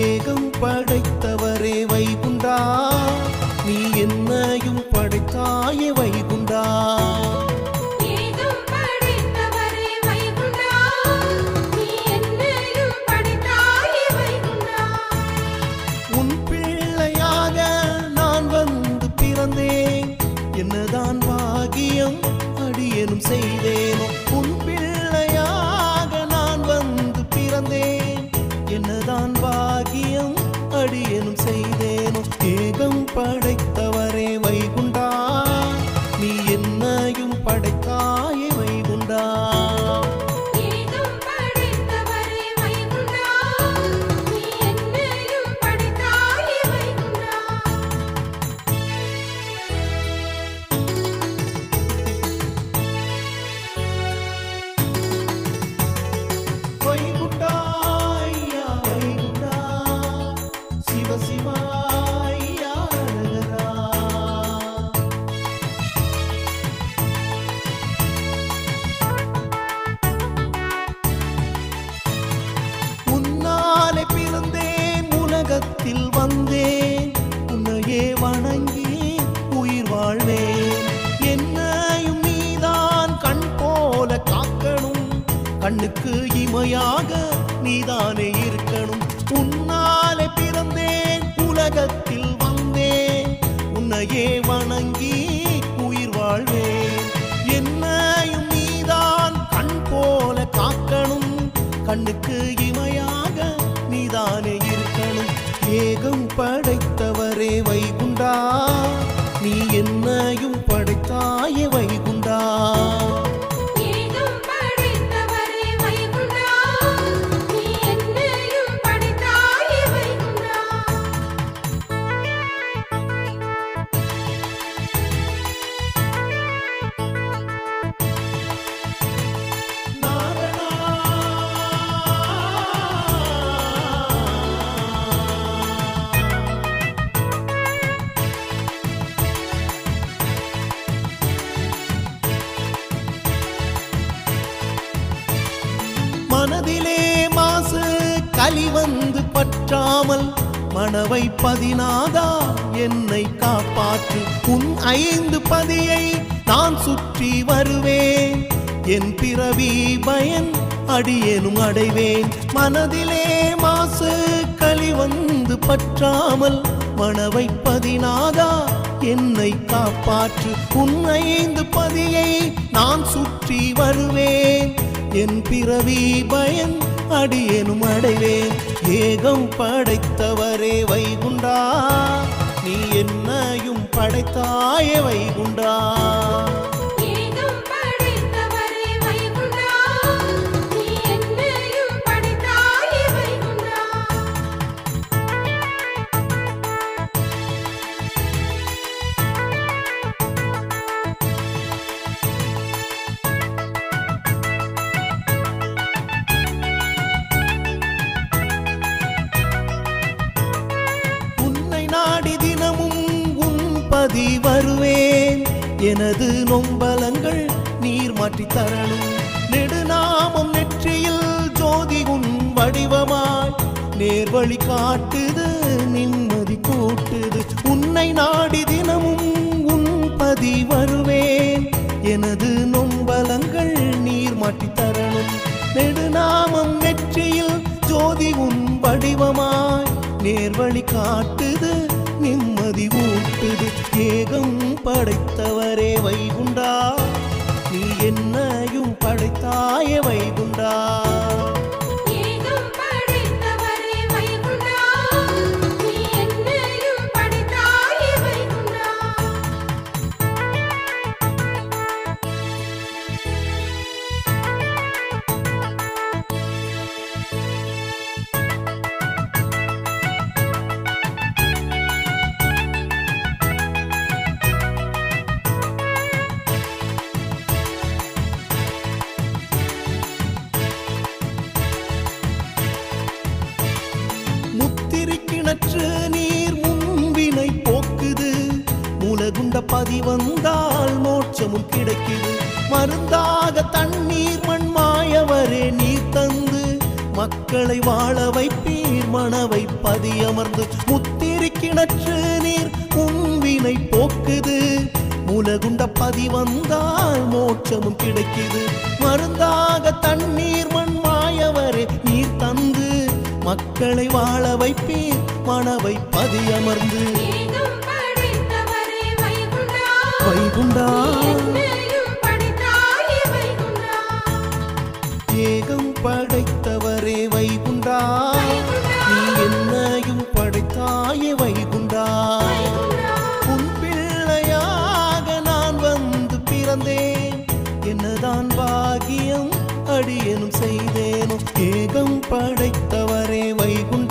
ஏகம் படைத்தவரே வைகுண்டா, நீ என்னையும் படைத்தாயே வைகுண்டா. உன் பிள்ளையாக நான் வந்து பிறந்தேன், என்னதான் பாகியம் அடியேனும் செய்தேனோ. உன் பிள்ளையாக நான் வந்து பிறந்தேன், என்னதான் பாகியம் அடியேனும் செய்தேனோ. ஏகம் படைத்தவரே வைகுண்டா, நீ என்னையும் படைத்தாயே வைகுண்டா. உலகத்தில் வந்தேன், உன்னையே வணங்கி உயிர் வாழ்வேன். என்னையும் நீதான் கண் போல காக்கணும், கண்ணுக்கு இமையாக நீதானே இருக்கணும். உன்னாலே பிறந்தேன், உலகத்தில் வந்தேன், உன்னையே வணங்கி உயிர் வாழ்வேன். என்னையும் நீதான் கண் போல காக்கணும், கண்ணுக்கு இமையாக நீதானே இருக்கணும். ஏகம் படைத்தவரே வைகுண்டா, நீ என்னையும் படைத்தாயே வைகுண்டா. மனதிலே மாசு கலி வந்து பற்றாமல் மனவை பதினாதா என்னை காப்பாற்று. உன் 5 பதியை நான் சுற்றி வருவேன், என் பிறவி பயன் அடியேனும் அடைவேன். மனதிலே மாசு கலி வந்து பற்றாமல் மனவை பதினாதா என்னை காப்பாற்று. உன் 5 பதியை நான் சுற்றி வருவேன், என் பிறவி பயன் அடியேனும் அடைவேன். ஏகம் படைத்தவரே வைகுண்டா, நீ என்னையும் படைத்தாயே வைகுண்டா. வருவேன், எனது நொம்பலங்கள் நீர் மாற்றி தரணும். நெடுநாமம் நெற்றியில் ஜோதி உன் வடிவமாய் நேர்வழி காட்டுது, நிம்மதி கூட்டுது. உன்னை நாடி தினமும் உன் பதி வருவேன், எனது நொம்பலங்கள் நீர் மாற்றி தரணும். நெடுநாமம் நெற்றியில் ஜோதி உன் வடிவமாய் நேர்வழி காட்டுது, நிம்மதி ஊட்டுது. ஏகம் படைத்தவரே வைகுண்டா, நீ என்னையும் படைத்தாயே வைகுண்டா. கிணற்று நீர் முன்பினை போக்குது, மூலகுண்ட பதி வந்தால் மோட்சமும் கிடைக்குது. மருந்தாக தண்ணீர் மண்மாயவரே நீர் தந்து மக்களை வாழ வைப்பீர் மனவை பதியமர்ந்து முத்திரி கிணற்று நீர் முன்வினை போக்குது மூலகுண்ட பதி வந்தால் மோட்சமும் கிடைக்குது மருந்தாக தண்ணீர் மண் மாயவரே நீர் தந்து மக்களை வாழ வைப்பீர் மனவை பதியமர்ந்து வைகுண்டா ஏகம் படைத்தவரே வைகுண்டா நீ என்னையும் படைத்தாயே வைகுண்டா உன் பிள்ளையாக நான் வந்து பிறந்தேன் என்னதான் பாகியம் அடியேனும் செய்தேனோ ஏகம் படைத்தவரே வைகுண்டா